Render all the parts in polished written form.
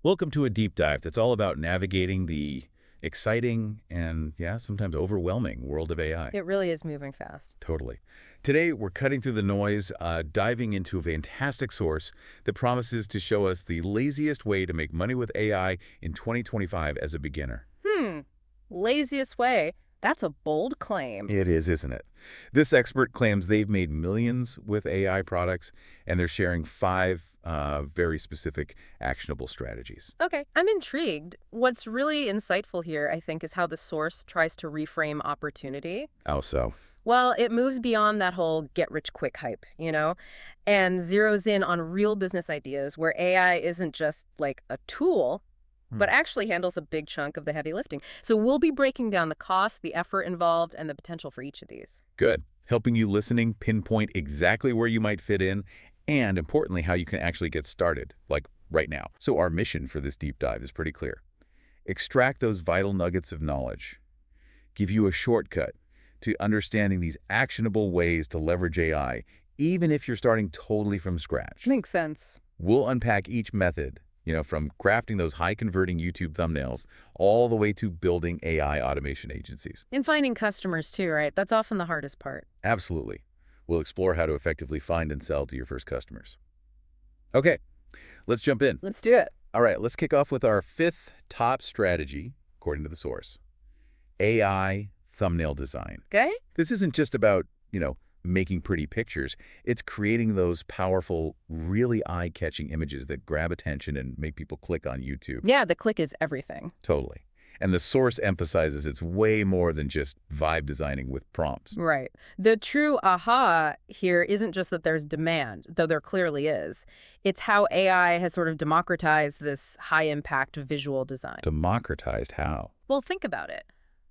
Welcome to a deep dive that's all about navigating the exciting and, yeah, sometimes overwhelming world of AI. It really is moving fast. Totally. Today, we're cutting through the noise, diving into a fantastic source that promises to show us the laziest way to make money with AI in 2025 as a beginner. Laziest way. That's a bold claim. It is, isn't it? This expert claims they've made millions with AI products, and they're sharing five very specific, actionable strategies. Okay, I'm intrigued. What's really insightful here, I think, is how the source tries to reframe opportunity. How so? Well, it moves beyond that whole get-rich-quick hype, and zeroes in on real business ideas where AI isn't just like a tool, but actually handles a big chunk of the heavy lifting. So we'll be breaking down the cost, the effort involved, and the potential for each of these. Good. Helping you listening pinpoint exactly where you might fit in, and importantly, how you can actually get started, like right now. So our mission for this deep dive is pretty clear. Extract those vital nuggets of knowledge. Give you a shortcut to understanding these actionable ways to leverage AI, even if you're starting totally from scratch. Makes sense. We'll unpack each method, from crafting those high-converting YouTube thumbnails all the way to building AI automation agencies. And finding customers too, right? That's often the hardest part. Absolutely. We'll explore how to effectively find and sell to your first customers. Okay, let's jump in. Let's do it. All right, let's kick off with our fifth top strategy, according to the source. AI thumbnail design. Okay? This isn't just about, making pretty pictures. It's creating those powerful, really eye-catching images that grab attention and make people click on YouTube. Yeah, the click is everything. Totally. And the source emphasizes it's way more than just vibe designing with prompts. Right. The true aha here isn't just that there's demand, though there clearly is. It's how AI has sort of democratized this high-impact visual design. Democratized how? Well, think about it.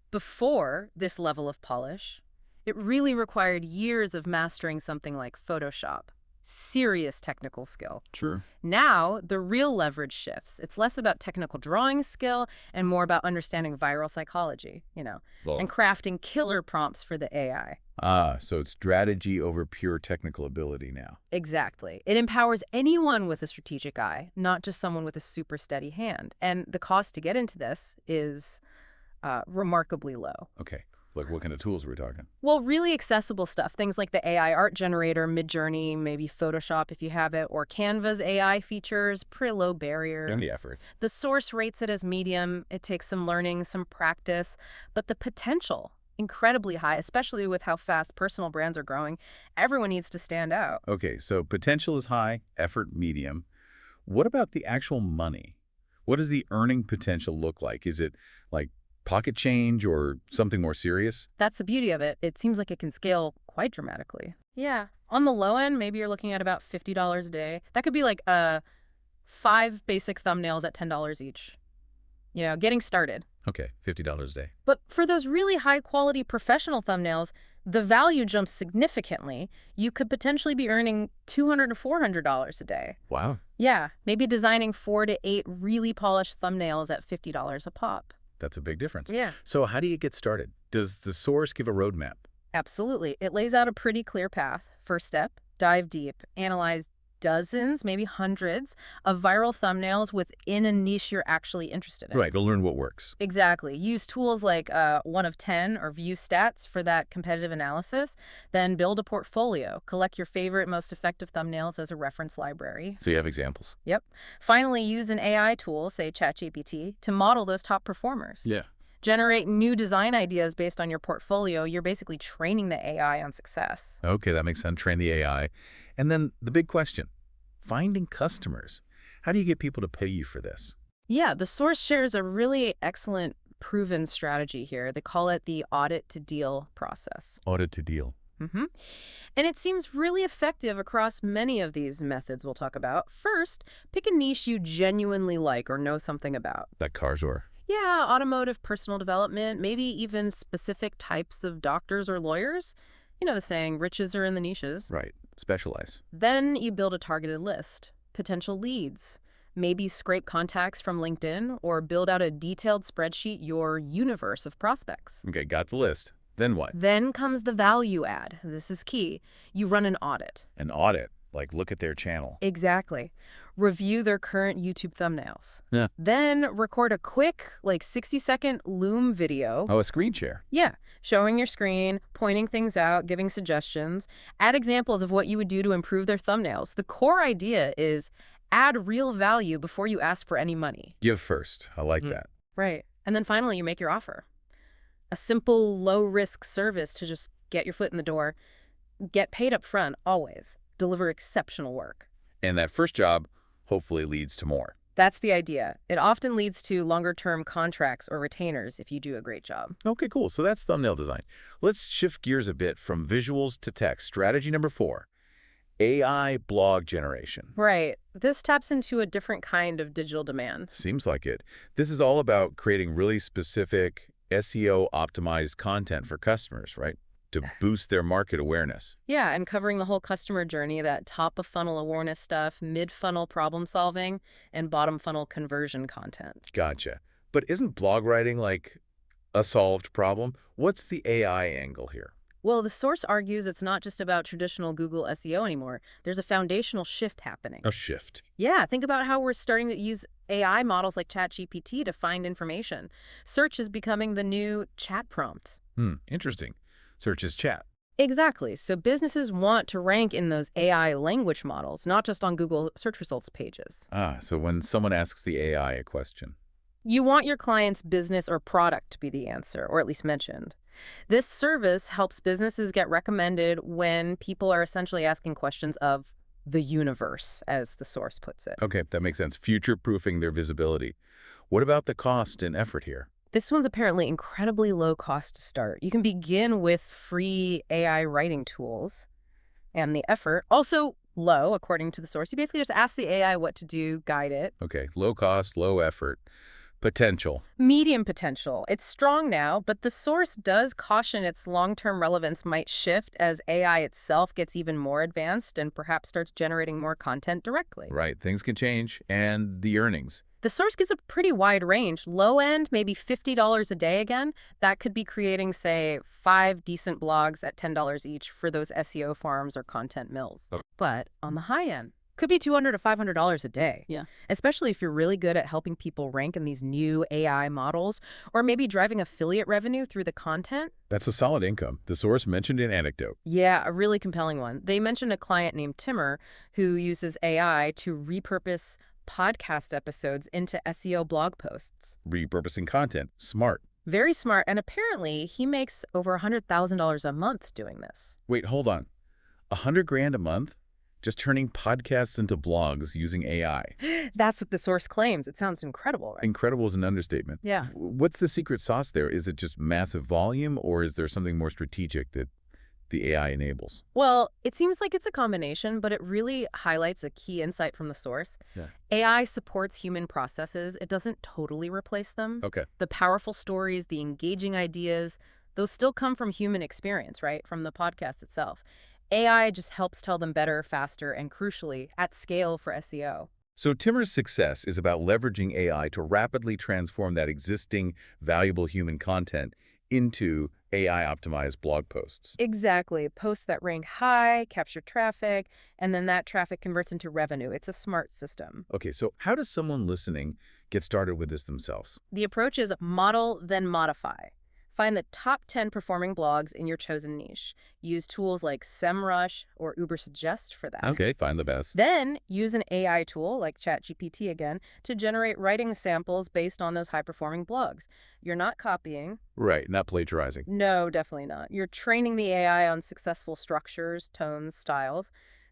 Before this level of polish, it really required years of mastering something like Photoshop. Serious technical skill. Sure. Now, the real leverage shifts. It's less about technical drawing skill and more about understanding viral psychology, Well, and crafting killer prompts for the AI. so it's strategy over pure technical ability now. Exactly. It empowers anyone with a strategic eye, not just someone with a super steady hand. And the cost to get into this is remarkably low. Okay. Like what kind of tools are we talking? Well, really accessible stuff. Things like the AI art generator, Midjourney, maybe Photoshop if you have it, or Canva's AI features, pretty low barrier. And the effort. The source rates it as medium. It takes some learning, some practice, but the potential, incredibly high, especially with how fast personal brands are growing. Everyone needs to stand out. Okay, so potential is high, effort medium. What about the actual money? What does the earning potential look like? Is it like pocket change or something more serious? That's the beauty of it. It seems like it can scale quite dramatically. Yeah. On the low end, maybe you're looking at about $50 a day. That could be like 5 basic thumbnails at $10 each. Getting started. Okay, $50 a day. But for those really high-quality professional thumbnails, the value jumps significantly. You could potentially be earning $200 to $400 a day. Wow. Yeah, maybe designing 4 to 8 really polished thumbnails at $50 a pop. That's a big difference. Yeah. So how do you get started? Does the source give a roadmap? Absolutely. It lays out a pretty clear path. First step, dive deep. Analyze dozens, maybe hundreds, of viral thumbnails within a niche you're actually interested in. Right, to learn what works. Exactly. Use tools like 1 of 10 or View Stats for that competitive analysis. Then build a portfolio. Collect your favorite, most effective thumbnails as a reference library. So you have examples? Yep. Finally, use an AI tool, say ChatGPT, to model those top performers. Yeah. Generate new design ideas based on your portfolio. You're basically training the AI on success. Okay, that makes sense. Train the AI. And then the big question, finding customers. How do you get people to pay you for this? Yeah, the source shares a really excellent proven strategy here. They call it the audit to deal process. Audit to deal. And it seems really effective across many of these methods we'll talk about. First, pick a niche you genuinely like or know something about. That cars or? Yeah, automotive, personal development, maybe even specific types of doctors or lawyers. The saying, riches are in the niches. Right. Specialize. Then you build a targeted list, potential leads, maybe scrape contacts from LinkedIn or build out a detailed spreadsheet, your universe of prospects. Okay, got the list. Then what? Then comes the value add. This is key. You run an audit. An audit. like look at their channel. Exactly. Review their current YouTube thumbnails. Yeah. Then record a quick, like 60-second Loom video. Oh, a screen share. Yeah, showing your screen, pointing things out, giving suggestions. Add examples of what you would do to improve their thumbnails. The core idea is add real value before you ask for any money. Give first. I like that. Right. And then finally, you make your offer. A simple, low-risk service to just get your foot in the door. Get paid up front, always. Deliver exceptional work. And that first job hopefully leads to more. That's the idea. It often leads to longer-term contracts or retainers if you do a great job. Okay, cool. So that's thumbnail design. Let's shift gears a bit from visuals to text. Strategy number 4, AI blog generation. Right. This taps into a different kind of digital demand. Seems like it. This is all about creating really specific SEO-optimized content for customers, right? To boost their market awareness. Yeah, and covering the whole customer journey, that top-of-funnel awareness stuff, mid-funnel problem-solving, and bottom-funnel conversion content. Gotcha. But isn't blog writing like a solved problem? What's the AI angle here? Well, the source argues it's not just about traditional Google SEO anymore. There's a foundational shift happening. A shift. Yeah, think about how we're starting to use AI models like ChatGPT to find information. Search is becoming the new chat prompt. Interesting. Search is chat. Exactly. So businesses want to rank in those AI language models, not just on Google search results pages. So when someone asks the AI a question. You want your client's business or product to be the answer, or at least mentioned. This service helps businesses get recommended when people are essentially asking questions of the universe, as the source puts it. Okay, that makes sense. Future-proofing their visibility. What about the cost and effort here? This one's apparently incredibly low cost to start. You can begin with free AI writing tools, and the effort, also low, according to the source. You basically just ask the AI what to do, guide it. Okay, low cost, low effort. Potential. Medium potential. It's strong now, but the source does caution its long-term relevance might shift as AI itself gets even more advanced and perhaps starts generating more content directly. Right, things can change. And the earnings. The source gives a pretty wide range. Low end, maybe $50 a day again. That could be creating, say, 5 decent blogs at $10 each for those SEO farms or content mills. Okay. But on the high end, could be $200 to $500 a day. Yeah. Especially if you're really good at helping people rank in these new AI models, or maybe driving affiliate revenue through the content. That's a solid income. The source mentioned an anecdote. Yeah, a really compelling one. They mentioned a client named Timmer who uses AI to repurpose podcast episodes into SEO blog posts. Repurposing content. Smart. Very smart, and apparently he makes over $100,000 a month doing this. Wait, hold on. $100,000 a month? Just turning podcasts into blogs using AI. That's what the source claims. It sounds incredible, right? Incredible is an understatement. Yeah. What's the secret sauce there? Is it just massive volume, or is there something more strategic that the AI enables? Well, it seems like it's a combination, but it really highlights a key insight from the source. Yeah. AI supports human processes. It doesn't totally replace them. Okay. The powerful stories, the engaging ideas, those still come from human experience, right? From the podcast itself. AI just helps tell them better, faster, and crucially, at scale for SEO. So Timmer's success is about leveraging AI to rapidly transform that existing valuable human content into AI-optimized blog posts. Exactly. Posts that rank high, capture traffic, and then that traffic converts into revenue. It's a smart system. Okay, so how does someone listening get started with this themselves? The approach is model, then modify. Find the top 10 performing blogs in your chosen niche. Use tools like SEMrush or Ubersuggest for that. Okay, find the best. Then use an AI tool, like ChatGPT again, to generate writing samples based on those high-performing blogs. You're not copying. Right, not plagiarizing. No, definitely not. You're training the AI on successful structures, tones, styles,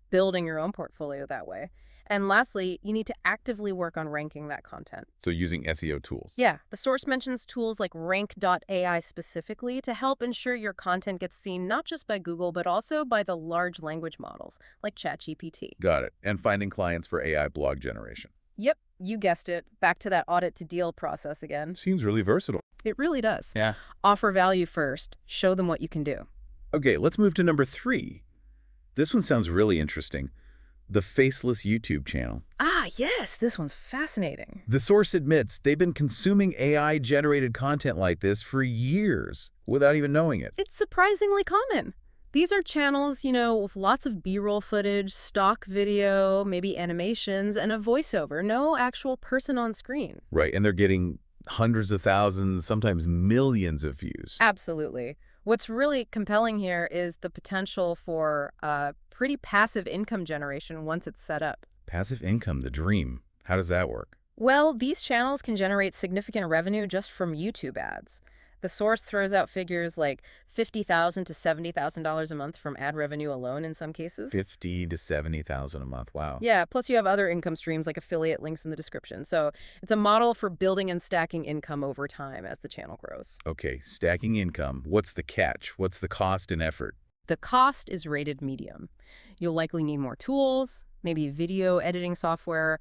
building your own portfolio that way. And lastly, you need to actively work on ranking that content. So using SEO tools. Yeah, the source mentions tools like rank.ai specifically to help ensure your content gets seen not just by Google, but also by the large language models like ChatGPT. Got it. And finding clients for AI blog generation. Yep, you guessed it. Back to that audit to deal process again. Seems really versatile. It really does. Yeah. Offer value first. Show them what you can do. Okay, let's move to number 3. This one sounds really interesting. The faceless YouTube channel. Ah, yes, this one's fascinating. The source admits they've been consuming AI-generated content like this for years without even knowing it. It's surprisingly common. These are channels, with lots of B-roll footage, stock video, maybe animations, and a voiceover. No actual person on screen. Right, and they're getting hundreds of thousands, sometimes millions of views. Absolutely. What's really compelling here is the potential for pretty passive income generation once it's set up. Passive income, the dream. How does that work? Well, these channels can generate significant revenue just from YouTube ads. The source throws out figures like $50,000 to $70,000 a month from ad revenue alone in some cases. 50 to 70,000 a month. Wow. Yeah, plus you have other income streams like affiliate links in the description. So it's a model for building and stacking income over time as the channel grows. Okay, stacking income. What's the catch? What's the cost and effort? The cost is rated medium. You'll likely need more tools, maybe video editing software,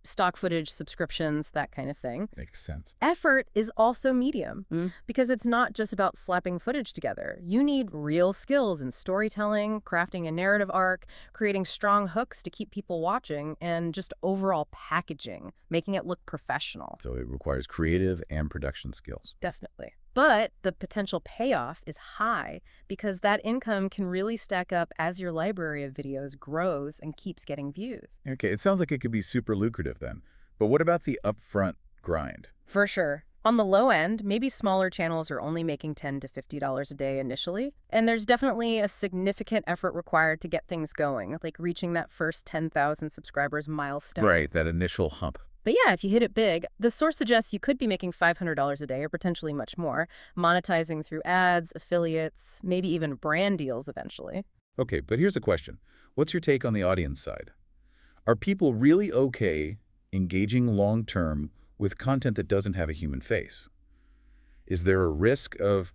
stock footage subscriptions, that kind of thing. Makes sense. Effort is also medium because it's not just about slapping footage together. You need real skills in storytelling, crafting a narrative arc, creating strong hooks to keep people watching, and just overall packaging, making it look professional. So it requires creative and production skills. Definitely. But the potential payoff is high because that income can really stack up as your library of videos grows and keeps getting views. Okay, it sounds like it could be super lucrative then. But what about the upfront grind? For sure. On the low end, maybe smaller channels are only making $10 to $50 a day initially. And there's definitely a significant effort required to get things going, like reaching that first 10,000 subscribers milestone. Right, that initial hump. But yeah, if you hit it big, the source suggests you could be making $500 a day or potentially much more, monetizing through ads, affiliates, maybe even brand deals eventually. Okay, but here's a question. What's your take on the audience side? Are people really okay engaging long-term with content that doesn't have a human face? Is there a risk of,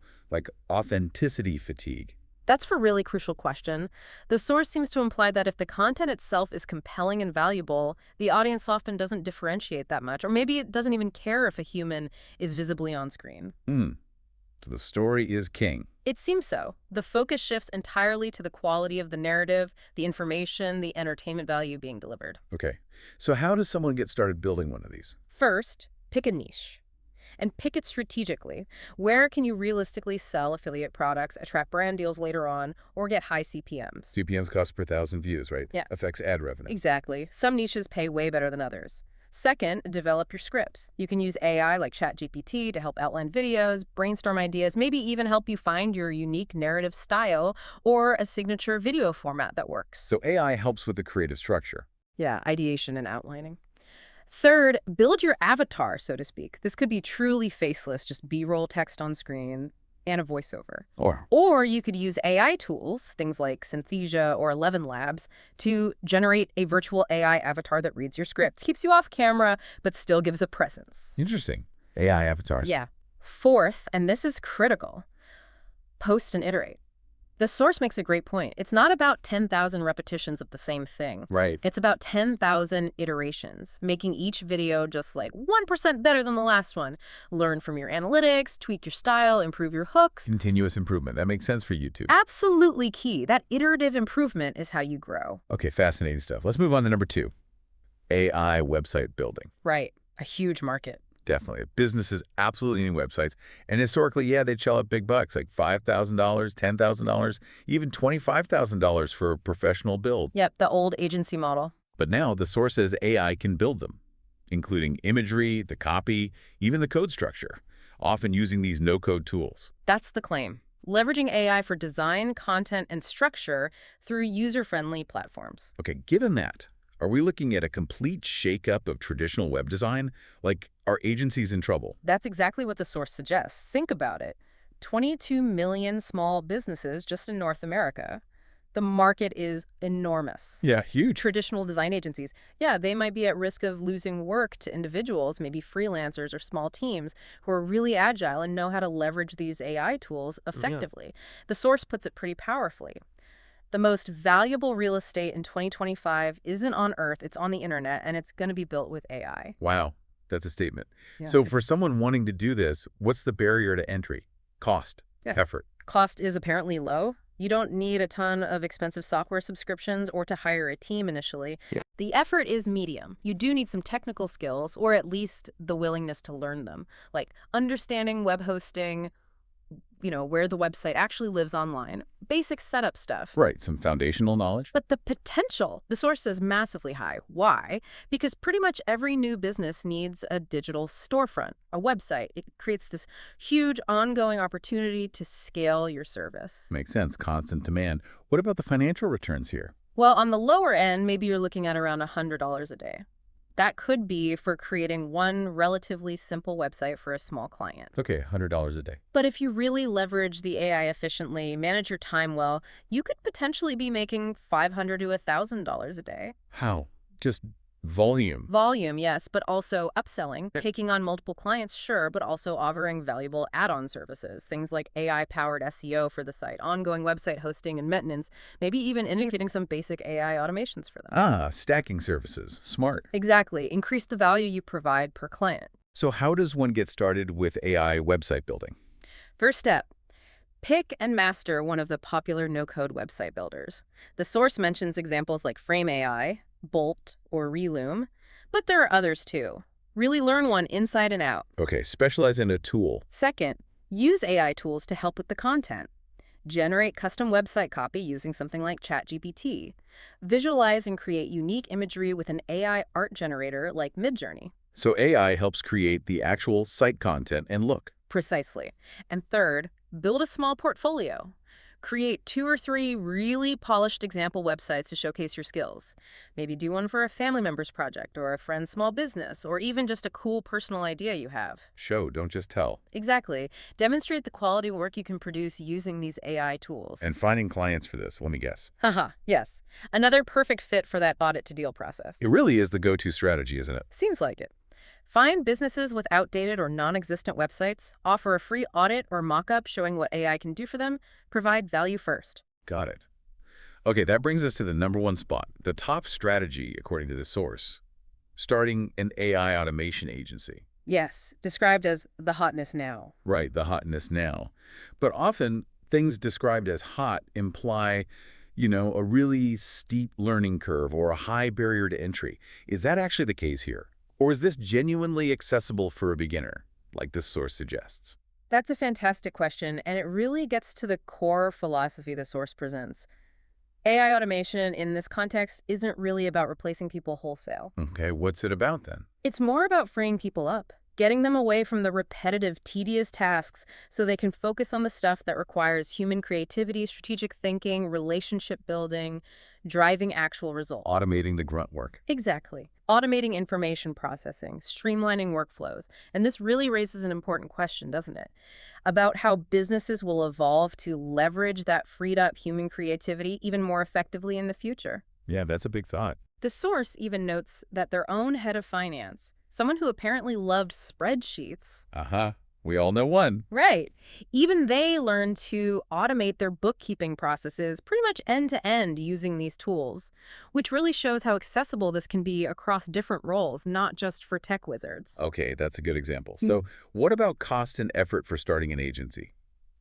authenticity fatigue? That's a really crucial question. The source seems to imply that if the content itself is compelling and valuable, the audience often doesn't differentiate that much, or maybe it doesn't even care if a human is visibly on screen. So the story is king. It seems so. The focus shifts entirely to the quality of the narrative, the information, the entertainment value being delivered. Okay, so how does someone get started building one of these? First, pick a niche. And pick it strategically. Where can you realistically sell affiliate products, attract brand deals later on, or get high CPMs? CPMs cost per 1,000 views, right? Yeah. Affects ad revenue. Exactly. Some niches pay way better than others. Second, develop your scripts. You can use AI like ChatGPT to help outline videos, brainstorm ideas, maybe even help you find your unique narrative style or a signature video format that works. So AI helps with the creative structure. Yeah, ideation and outlining. Third, build your avatar, so to speak. This could be truly faceless, just B-roll text on screen and a voiceover. Or you could use AI tools, things like Synthesia or 11 Labs, to generate a virtual AI avatar that reads your script. Keeps you off camera, but still gives a presence. Interesting. AI avatars. Yeah. Fourth, and this is critical, post and iterate. The source makes a great point. It's not about 10,000 repetitions of the same thing. Right. It's about 10,000 iterations, making each video just 1% better than the last one. Learn from your analytics, tweak your style, improve your hooks. Continuous improvement. That makes sense for YouTube. Absolutely key. That iterative improvement is how you grow. Okay, fascinating stuff. Let's move on to number 2. AI website building. Right. A huge market. Definitely. Businesses absolutely need websites. And historically, yeah, they'd shell out big bucks, like $5,000, $10,000, even $25,000 for a professional build. Yep, the old agency model. But now the source says AI can build them, including imagery, the copy, even the code structure, often using these no-code tools. That's the claim. Leveraging AI for design, content, and structure through user-friendly platforms. Okay, given that, are we looking at a complete shakeup of traditional web design? Are agencies in trouble? That's exactly what the source suggests. Think about it. 22 million small businesses just in North America. The market is enormous. Yeah, huge. Traditional design agencies, yeah, they might be at risk of losing work to individuals, maybe freelancers or small teams who are really agile and know how to leverage these AI tools effectively. Yeah. The source puts it pretty powerfully. The most valuable real estate in 2025 isn't on Earth, it's on the internet, and it's going to be built with AI. Wow, that's a statement. Yeah. So for someone wanting to do this, what's the barrier to entry? Cost, effort. Cost is apparently low. You don't need a ton of expensive software subscriptions or to hire a team initially. Yeah. The effort is medium. You do need some technical skills, or at least the willingness to learn them, like understanding web hosting, where the website actually lives online. Basic setup stuff. Right, some foundational knowledge. But the potential, the source says massively high. Why? Because pretty much every new business needs a digital storefront, a website. It creates this huge ongoing opportunity to scale your service. Makes sense, constant demand. What about the financial returns here? Well, on the lower end, maybe you're looking at around $100 a day. That could be for creating one relatively simple website for a small client. Okay, $100 a day. But if you really leverage the AI efficiently, manage your time well, you could potentially be making $500 to $1,000 a day. How? Just volume. Volume, yes, but also upselling, Yeah. taking on multiple clients, sure, but also offering valuable add-on services, things like AI-powered SEO for the site, ongoing website hosting and maintenance, maybe even integrating some basic AI automations for them. Ah, stacking services. Smart. Exactly. Increase the value you provide per client. So how does one get started with AI website building? First step, pick and master one of the popular no-code website builders. The source mentions examples like Frame AI, Bolt, or Reloom, but there are others too. Really learn one inside and out. Okay, specialize in a tool. Second, use AI tools to help with the content. Generate custom website copy using something like ChatGPT. Visualize and create unique imagery with an AI art generator like Midjourney. So AI helps create the actual site content and look. Precisely. And third, build a small portfolio. Create 2 or 3 really polished example websites to showcase your skills. Maybe do one for a family member's project or a friend's small business, or even just a cool personal idea you have. Show, don't just tell. Exactly. Demonstrate the quality work you can produce using these AI tools. And finding clients for this, let me guess. Haha, yes. Another perfect fit for that audit to deal process. It really is the go-to strategy, isn't it? Seems like it. Find businesses with outdated or non-existent websites, offer a free audit or mock-up showing what AI can do for them, provide value first. Got it. Okay, that brings us to the #1 spot, the top strategy, according to the source. Starting an AI automation agency. Yes, described as the hotness now. Right, the hotness now. But often, things described as hot imply, a really steep learning curve or a high barrier to entry. Is that actually the case here? Or is this genuinely accessible for a beginner, like this source suggests? That's a fantastic question, and it really gets to the core philosophy the source presents. AI automation in this context isn't really about replacing people wholesale. Okay, what's it about then? It's more about freeing people up, getting them away from the repetitive, tedious tasks so they can focus on the stuff that requires human creativity, strategic thinking, relationship building, driving actual results. Automating the grunt work. Exactly. Automating information processing, streamlining workflows. And this really raises an important question, doesn't it? About how businesses will evolve to leverage that freed up human creativity even more effectively in the future. Yeah, that's a big thought. The source even notes that their own head of finance, someone who apparently loved spreadsheets. Uh-huh. We all know one. Right. Even they learned to automate their bookkeeping processes pretty much end to end using these tools, which really shows how accessible this can be across different roles, not just for tech wizards. Okay, that's a good example. So what about cost and effort for starting an agency?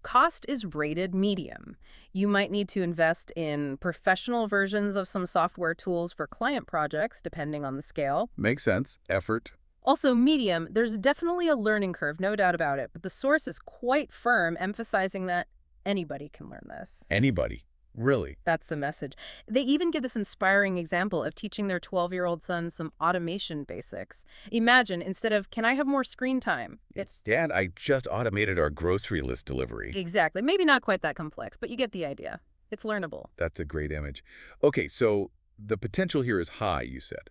Cost is rated medium. You might need to invest in professional versions of some software tools for client projects, depending on the scale. Makes sense. Effort. Also, medium, there's definitely a learning curve, no doubt about it, but the source is quite firm, emphasizing that anybody can learn this. Anybody. Really? That's the message. They even give this inspiring example of teaching their 12-year-old son some automation basics. Imagine, instead of, can I have more screen time? It's, Dad, I just automated our grocery list delivery. Exactly. Maybe not quite that complex, but you get the idea. It's learnable. That's a great image. Okay, so the potential here is high, you said,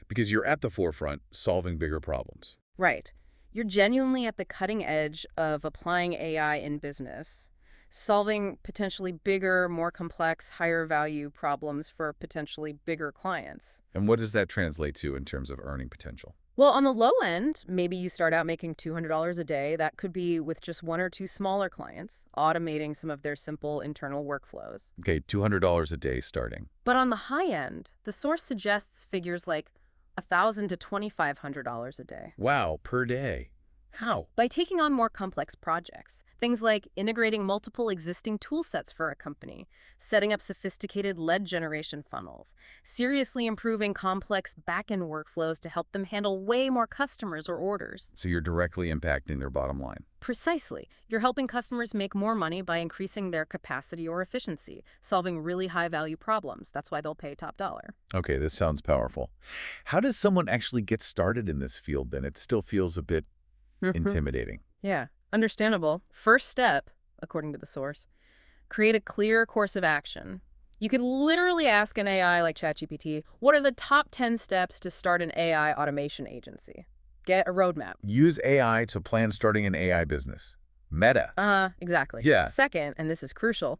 because you're at the forefront solving bigger problems. Right. You're genuinely at the cutting edge of applying AI in business, solving potentially bigger, more complex, higher value problems for potentially bigger clients. And what does that translate to in terms of earning potential? Well, on the low end, maybe you start out making $200 a day. That could be with just 1 or 2 smaller clients, automating some of their simple internal workflows. Okay, $200 a day starting. But on the high end, the source suggests figures like $1,000 to $2,500 a day. Wow, per day. How? By taking on more complex projects. Things like integrating multiple existing tool sets for a company, setting up sophisticated lead generation funnels, seriously improving complex back-end workflows to help them handle way more customers or orders. So you're directly impacting their bottom line. Precisely. You're helping customers make more money by increasing their capacity or efficiency, solving really high-value problems. That's why they'll pay top dollar. Okay, this sounds powerful. How does someone actually get started in this field then? It still feels a bit intimidating. Yeah, understandable. First step, according to the source, create a clear course of action. You could literally ask an AI like ChatGPT, what are the top 10 steps to start an AI automation agency? Get a roadmap. Use AI to plan starting an AI business. Meta. Exactly. Yeah. Second, and this is crucial,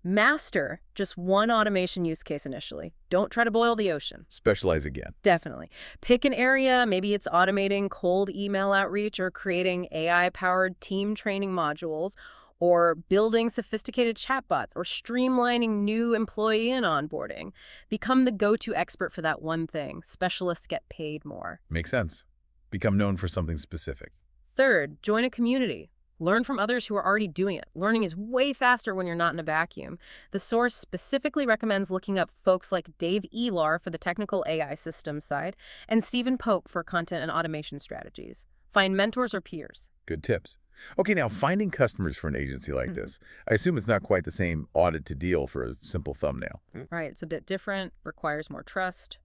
master just one automation use case initially. Don't try to boil the ocean. Specialize again. Definitely. Pick an area, maybe it's automating cold email outreach or creating AI-powered team training modules or building sophisticated chatbots or streamlining new employee and onboarding. Become the go-to expert for that one thing. Specialists get paid more. Makes sense. Become known for something specific. Third, join a community. Learn from others who are already doing it. Learning is way faster when you're not in a vacuum. The source specifically recommends looking up folks like Dave Elar for the technical AI systems side and Stephen Polk for content and automation strategies. Find mentors or peers. Good tips. Okay, now finding customers for an agency like this. I assume it's not quite the same audit to deal for a simple thumbnail. Right, it's a bit different, requires more trust.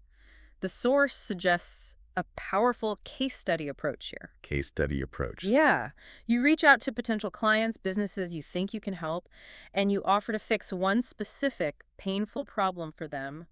The source suggests a powerful case study approach here. Case study approach. Yeah. You reach out to potential clients, businesses you think you can help, and you offer to fix one specific painful problem for them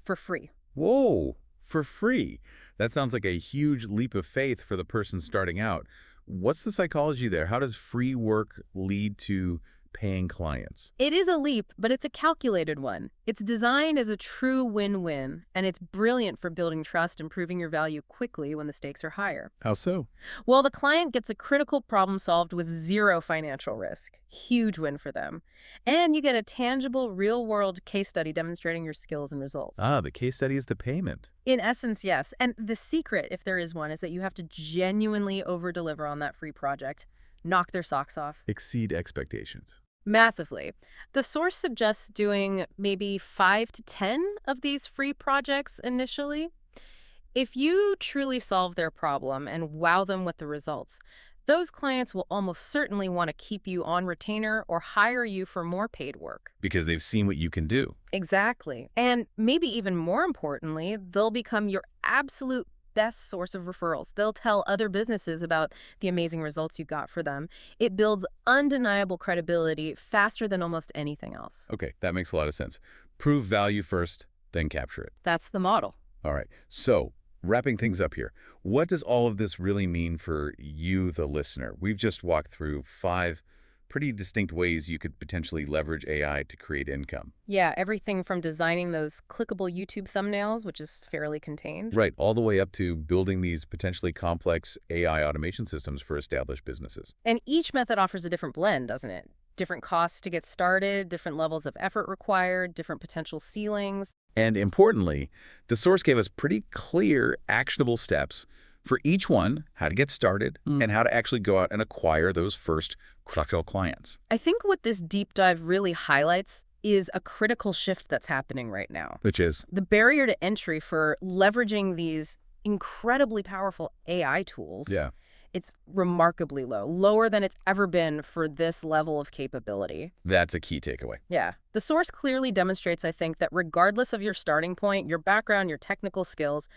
for free. Whoa, for free. That sounds like a huge leap of faith for the person starting out. What's the psychology there? How does free work lead to paying clients? It is a leap, but it's a calculated one. It's designed as a true win-win, and it's brilliant for building trust and proving your value quickly when the stakes are higher. How so? Well, the client gets a critical problem solved with zero financial risk. Huge win for them. And you get a tangible, real-world case study demonstrating your skills and results. Ah, the case study is the payment. In essence, yes. And the secret, if there is one, is that you have to genuinely over-deliver on that free project. Knock their socks off. Exceed expectations. Massively. The source suggests doing maybe 5 to 10 of these free projects initially. If you truly solve their problem and wow them with the results, those clients will almost certainly want to keep you on retainer or hire you for more paid work. Because they've seen what you can do. Exactly. And maybe even more importantly, they'll become your absolute best source of referrals. They'll tell other businesses about the amazing results you got for them. It builds undeniable credibility faster than almost anything else. Okay, that makes a lot of sense. Prove value first, then capture it. That's the model. All right, so wrapping things up here, what does all of this really mean for you, the listener? We've just walked through 5 pretty distinct ways you could potentially leverage AI to create income. Yeah, everything from designing those clickable YouTube thumbnails, which is fairly contained. Right, all the way up to building these potentially complex AI automation systems for established businesses. And each method offers a different blend, doesn't it? Different costs to get started, different levels of effort required, different potential ceilings. And importantly, the source gave us pretty clear, actionable steps for each one, how to get started, and how to actually go out and acquire those first critical clients. I think what this deep dive really highlights is a critical shift that's happening right now. Which is? The barrier to entry for leveraging these incredibly powerful AI tools, Yeah. it's remarkably low, lower than it's ever been for this level of capability. That's a key takeaway. Yeah. The source clearly demonstrates, I think, that regardless of your starting point, your background, your technical skills,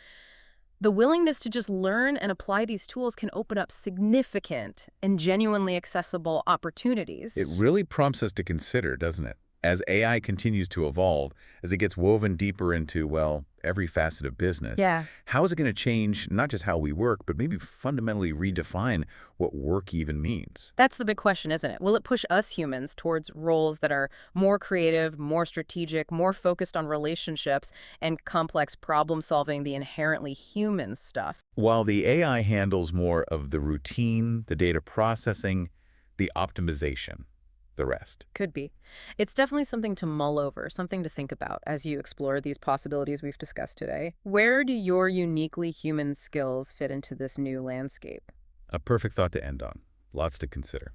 the willingness to just learn and apply these tools can open up significant and genuinely accessible opportunities. It really prompts us to consider, doesn't it? As AI continues to evolve, as it gets woven deeper into, well, every facet of business, Yeah. how is it going to change not just how we work, but maybe fundamentally redefine what work even means? That's the big question, isn't it? Will it push us humans towards roles that are more creative, more strategic, more focused on relationships and complex problem solving, the inherently human stuff? While the AI handles more of the routine, the data processing, the optimization, the rest. Could be. It's definitely something to mull over, something to think about as you explore these possibilities we've discussed today. Where do your uniquely human skills fit into this new landscape? A perfect thought to end on. Lots to consider.